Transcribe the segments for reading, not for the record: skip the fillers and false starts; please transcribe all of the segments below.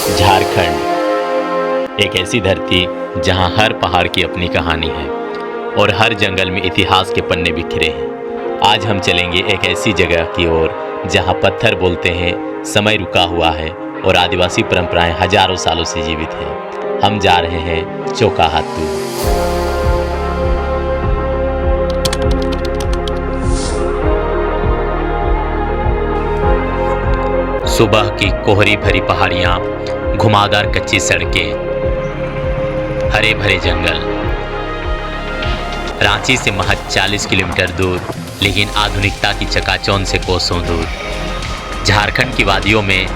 झारखंड एक ऐसी धरती जहां हर पहाड़ की अपनी कहानी है और हर जंगल में इतिहास के पन्ने बिखरे हैं। आज हम चलेंगे एक ऐसी जगह की ओर जहां पत्थर बोलते हैं, समय रुका हुआ है और आदिवासी परंपराएं हजारों सालों से जीवित हैं। हम जा रहे हैं चोकाहातू। सुबह की कोहरी भरी पहाड़ियां, घुमावदार कच्ची सड़कें, हरे भरे जंगल। रांची से महज 40 किलोमीटर दूर, लेकिन आधुनिकता की चकाचौंध से कोसों दूर। झारखंड की वादियों में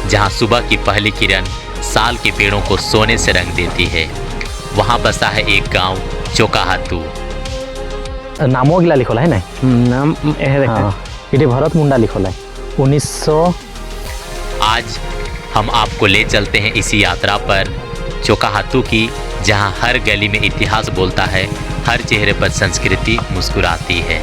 जहां सुबह की पहली किरण साल के पेड़ों को सोने से रंग देती है, वहां बसा है एक गांव चोकाहातू। नामो गिला लिखल है ना, नाम ये भरत मुंडा लिखल है 1900। आज हम आपको ले चलते हैं इसी यात्रा पर चोकाहातू की, जहां हर गली में इतिहास बोलता है, हर चेहरे पर संस्कृति मुस्कुराती है।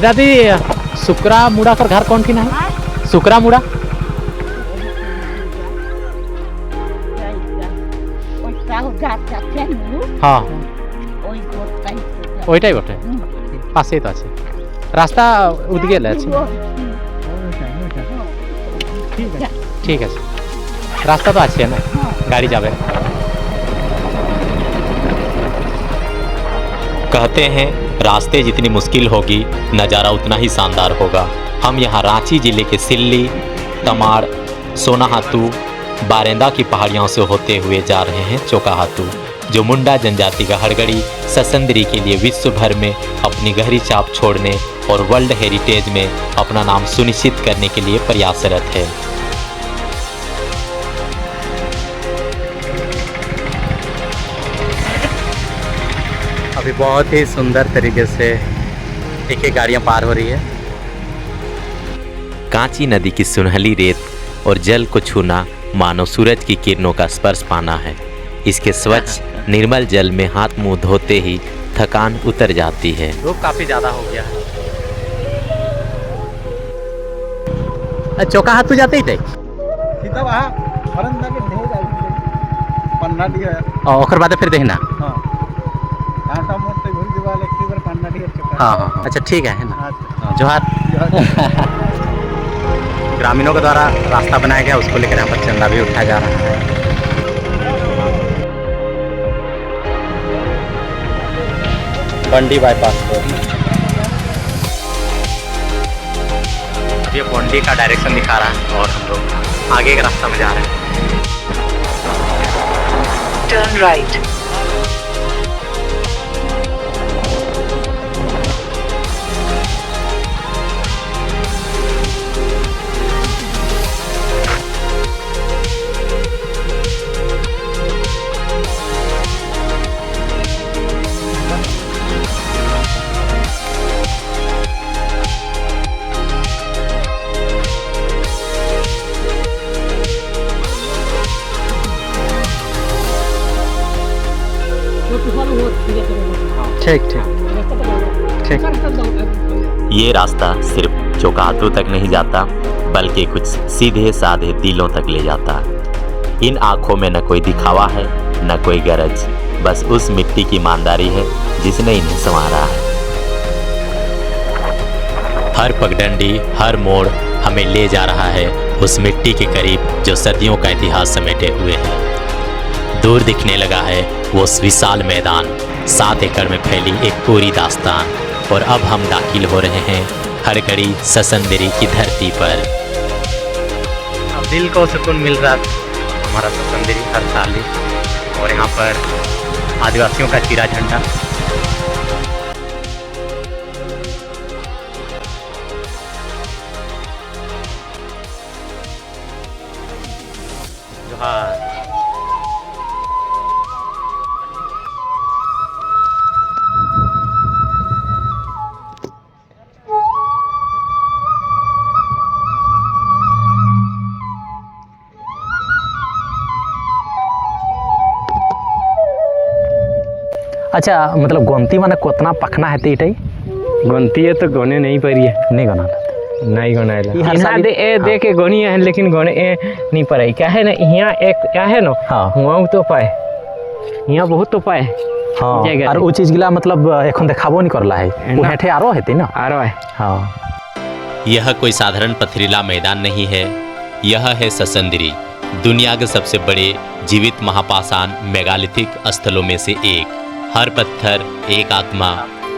दादी सुकरा मुड़ा कर घर कौन थी ना है? सुकरा मुड़ा हाँ ওইটাই বটে, পাশেই তো আছে রাস্তা, ওদিকে আছে। ঠিক আছে, রাস্তা তো আছে না, গাড়ি যাবে। कहते हैं रास्ते जितनी मुश्किल होगी, नज़ारा उतना ही शानदार होगा। हम यहाँ रांची जिले के सिल्ली, तमाड़, सोनाहातू, बारेंदा की पहाड़ियों से होते हुए जा रहे हैं चोकाहातू, जो मुंडा जनजाति का हड़गड़ी ससंदरी के लिए विश्व भर में अपनी गहरी छाप छोड़ने और वर्ल्ड हेरिटेज में अपना नाम सुनिश्चित करने के लिए प्रयासरत है। अभी बहुत ही सुंदर तरीके से एक एक गाड़ियाँ पार हो रही है। कांची नदी की सुनहली रेत और जल को छूना मानो सूरज की किरणों का स्पर्श पाना है। इसके स्वच्छ निर्मल जल में हाथ मुंह धोते ही थकान उतर जाती है। धूप काफी ज्यादा हो गया है। चोकाहातू जाते ही थे ओकर बाद फिर देखना। हाँ हाँ, अच्छा ठीक है ना। जोहार। ग्रामीणों के द्वारा रास्ता बनाया गया, उसको लेकर यहाँ पर चंदा भी उठाया जा रहा है। बंडी बाईपास पर ये बंडी का डायरेक्शन दिखा रहा है और हम लोग आगे के रास्ता में जा रहे हैं। Turn right. ठीक ठीक ठीक। ये रास्ता सिर्फ चोकाहातू तक नहीं जाता, बल्कि कुछ सीधे साधे दिलों तक ले जाता। इन आँखों में न कोई दिखावा है, न कोई गरज, बस उस मिट्टी की ईमानदारी है जिसने इन्हें संवारा है। हर पगडंडी, हर मोड़ हमें ले जा रहा है उस मिट्टी के करीब जो सदियों का इतिहास समेटे हुए है। दूर दिखने लगा है वो विशाल मैदान, 7 एकड़ में फैली एक पूरी दास्तान, और अब हम दाखिल हो रहे हैं हड़गड़ी ससंदरी की धरती पर। अब दिल को सुकून मिल रहा हमारा ससंदरी हर साल ही, और यहाँ पर आदिवासियों का चिरा झंडा। जोहार। अच्छा मतलब गोमती माने कोतना पखना है इटाई गनती है तो गने नहीं पड़ी है, नहीं गना नहीं गना ये हर यहाँ साल दे ए हाँ। दे के गनी है लेकिन गने ए नहीं पड़े क्या है ना यहाँ एक क्या है ना हाँ हुआ तो पाए यहाँ बहुत तो पाए हाँ जगह और है। वो चीज गिला मतलब एखन देखाबो नहीं करला है वो ना। हेठे आरो हेते ना आ रहा है हाँ यह कोई साधारण पथरीला मैदान नहीं है, यह है ससंदरी, दुनिया के सबसे बड़े जीवित महापाषाण मेगालिथिक स्थलों में से एक। हर पत्थर एक आत्मा,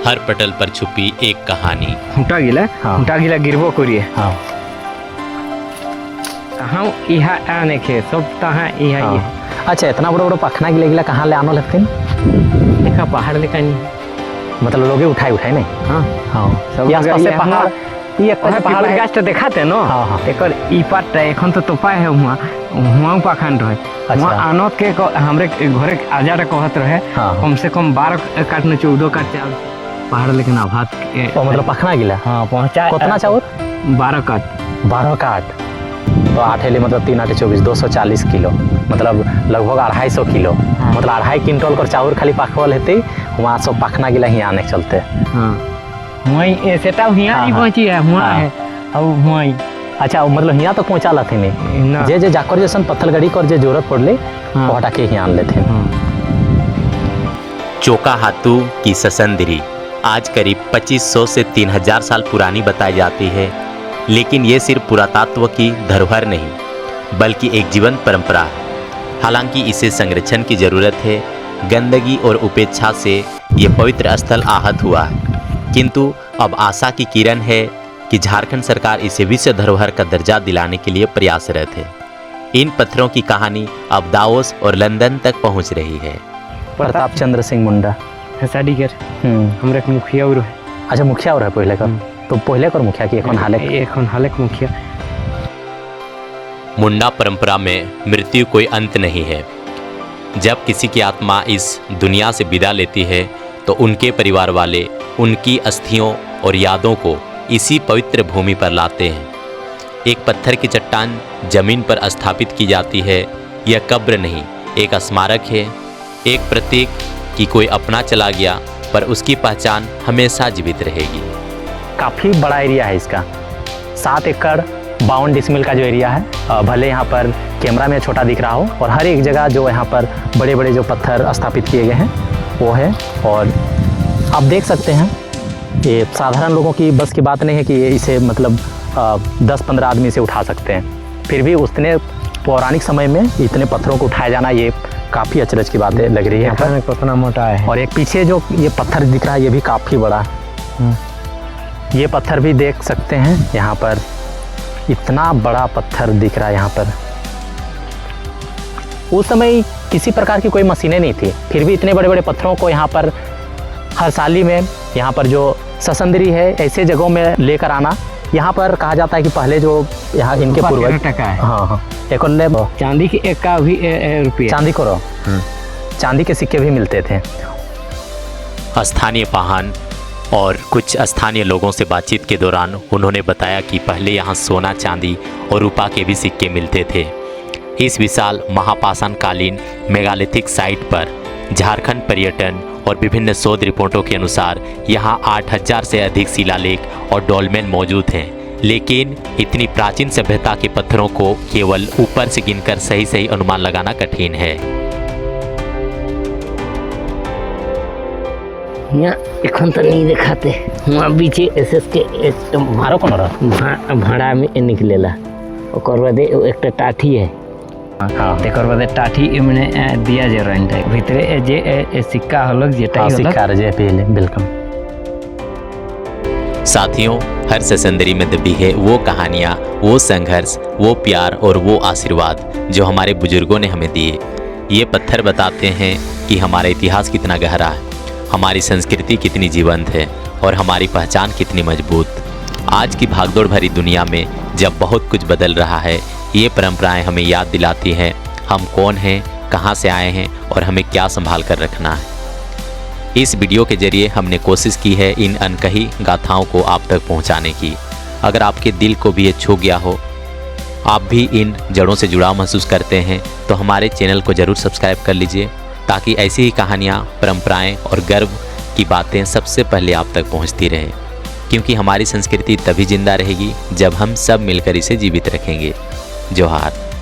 हर पटल पर छुपी एक कहानी। हुटा हाँ। गिला गिरबो करिए हाँ कहाँ यहाँ आने के सब तहाँ यहाँ ये हाँ। अच्छा इतना बड़ा बड़ा पखना गिला कहाँ ले आनो लगथिन देखा पहाड़ लेका नहीं मतलब लोगे उठाए उठाए नहीं हाँ हाँ सब ये आसपास से जगह पहाड़ ये एक वहाँ पहाड़ पहाड़ है गाछ तो देखाते न हाँ, हाँ। एकर ई पार्ट एखन तो तोपाय है हुआ पाखंड रहे अच्छा। वहाँ आनत के हमरे घरे आजा कहत रहे हाँ। कम से कम 12 काट न 14 काट चावल पहाड़ लेकिन आभात तो मतलब पखना गिला हाँ पहुँचा कितना चाउर 12 काट 12 का 8 तो 8 हेले मतलब 3 8 24 240 किलो मतलब लगभग 250 किलो मतलब 2.5 क्विंटल कर चाउर खाली पाखवल हेते वहाँ सब पखना गिला ही आने के चलते हाँ वहीं सेटा हियाँ हाँ, ही हाँ। पहुँची है हुआ हाँ। है और वहीं अच्छा मतलब यहाँ तक पहुँचा लाथे नहीं ना जे जाकर जैसन पत्थर गड़ी कर जे जरूरत पड़ले हाँ। वो हटा के ही आन लेते हाँ। चोकाहातू की ससंदरी आज करीब 2500 से 3000 साल पुरानी बताई जाती है, लेकिन ये सिर्फ पुरातत्व की धरोहर नहीं बल्कि एक जीवंत परंपरा है। हालांकि इसे संरक्षण की जरूरत है, गंदगी और उपेक्षा से ये पवित्र स्थल आहत हुआ है, किंतु अब आशा की किरण है कि झारखंड सरकार इसे विश्व धरोहर का दर्जा दिलाने के लिए प्रयासरत है। इन पत्थरों की कहानी अब दावोस और लंदन तक पहुंच रही है। प्रताप चंद्र सिंह मुंडा शादी कर हमरा के मुखिया और है अच्छा मुखिया और है पहले का तो पहले कर मुखिया की एखन हाले एखन हालक मुखिया मुंडा परंपरा में मृत्यु कोई अंत नहीं है। जब किसी की आत्मा इस दुनिया से विदा लेती है तो उनके परिवार वाले उनकी अस्थियों और यादों को इसी पवित्र भूमि पर लाते हैं। एक पत्थर की चट्टान जमीन पर स्थापित की जाती है। यह कब्र नहीं, एक स्मारक है, एक प्रतीक कि कोई अपना चला गया पर उसकी पहचान हमेशा जीवित रहेगी। काफ़ी बड़ा एरिया है इसका 7 एकड़ 52 डिसमिल का जो एरिया है भले यहाँ पर कैमरा में छोटा दिख रहा हो और हर एक जगह जो यहाँ पर बड़े बड़े जो पत्थर स्थापित किए गए हैं वो है। और आप देख सकते हैं ये साधारण लोगों की बस की बात नहीं है कि ये इसे मतलब 10-15 आदमी से उठा सकते हैं, फिर भी उतने पौराणिक समय में इतने पत्थरों को उठाया जाना ये काफ़ी अचरज की बातें लग रही है यहाँ पर। कितना मोटा है और एक पीछे जो ये पत्थर दिख रहा है ये भी काफ़ी बड़ा है। ये पत्थर भी देख सकते हैं यहाँ पर इतना बड़ा पत्थर दिख रहा है यहाँ पर। उस समय किसी प्रकार की कोई मशीनें नहीं थी, फिर भी इतने बड़े बड़े पत्थरों को यहाँ पर हर साली में यहाँ पर जो ससंदरी है ऐसे जगहों में लेकर आना। यहाँ पर कहा जाता है कि पहले जो यहाँ इनके पूर्वज टका है हाँ हाँ एक चांदी की एक का भी रुपया चांदी करो चांदी के सिक्के भी मिलते थे। स्थानीय पाहन और कुछ स्थानीय लोगों से बातचीत के दौरान उन्होंने बताया कि पहले यहाँ सोना, चांदी और रूपा के भी सिक्के मिलते थे। इस विशाल महापाषाणकालीन मेगालिथिक साइट पर झारखंड पर्यटन और विभिन्न शोध रिपोर्टों के अनुसार यहाँ 8000 से अधिक शिलालेख और डोलमेन मौजूद हैं, लेकिन इतनी प्राचीन सभ्यता के पत्थरों को केवल ऊपर से गिनकर सही सही अनुमान लगाना कठिन है। यहाँ एखन तो नहीं दिखाते वहाँ बीचे एसएस के मारो कौन रहा भाड़ा में निकलेला ओकर बाद एक टाठी है हाँ तेकर बाद टाठी मैंने दिया जे रंट है भीतरे जे सिक्का हलक जेटा हाँ सिक्का रजे पहले बिल्कुल। साथियों, हर ससंदरी में दबी है वो कहानियाँ, वो संघर्ष, वो प्यार और वो आशीर्वाद जो हमारे बुजुर्गों ने हमें दिए। ये पत्थर बताते हैं कि हमारा इतिहास कितना गहरा है, हमारी संस्कृति कितनी जीवंत है और हमारी पहचान कितनी मजबूत। आज की भागदौड़ भरी दुनिया में जब बहुत कुछ बदल रहा है, ये परंपराएं हमें याद दिलाती हैं हम कौन हैं, कहाँ से आए हैं और हमें क्या संभाल कर रखना है। इस वीडियो के जरिए हमने कोशिश की है इन अनकही गाथाओं को आप तक पहुंचाने की। अगर आपके दिल को भी ये छू गया हो, आप भी इन जड़ों से जुड़ाव महसूस करते हैं, तो हमारे चैनल को ज़रूर सब्सक्राइब कर लीजिए ताकि ऐसी ही कहानियाँ, परंपराएं और गर्व की बातें सबसे पहले आप तक पहुंचती रहें। क्योंकि हमारी संस्कृति तभी जिंदा रहेगी जब हम सब मिलकर इसे जीवित रखेंगे। जोहार।